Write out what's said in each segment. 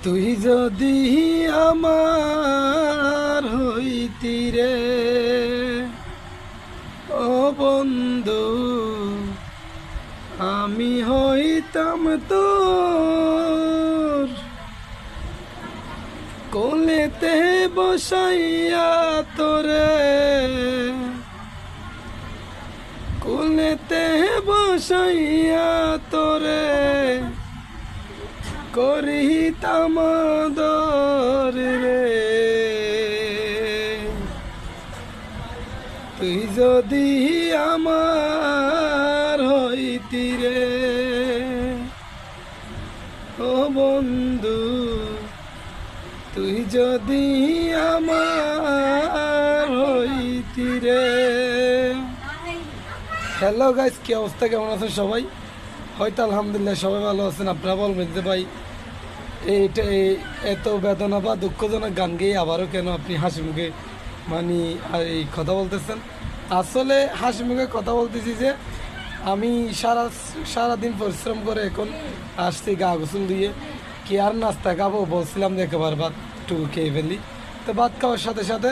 তুই যদি আমার হইতি রে ও বন্ধু, আমি হইতাম তোর কোলেতে বসাইয়া তোরে, কোলেতে বসাইয়া তোরে করিতাম আদর রে। তুই যদি আমার হইতি রে ও বন্ধু, তুই যদি আমার হইতি রে। হ্যালো গাইস, কি অবস্থা, কেমন আছেন সবাই? হয়তো আলহামদুলিল্লাহ সবাই ভালো আছেন। আপনারা বলবেন যে ভাই এইটা এত বেদনা বা দুঃখজনক গান গেয়ে আবারও কেন আপনি হাসি মুখে এই কথা বলতেছেন। আসলে হাসি মুখে কথা বলতেছি যে আমি সারাদিন পরিশ্রম করে এখন আসছি গা গোসল দিয়ে, কি আর নাস্তা খাবো, বলছিলাম যে একেবারে ভাত টুকু খেয়ে ফেলি। তো ভাত খাওয়ার সাথে সাথে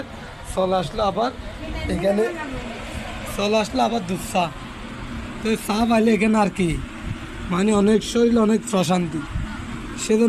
চলে আসলো আবার দুধ চা। তো চা পাইলে এখানে আর কি অনেক শরীর অনেক প্রশান্তি, সেজন্য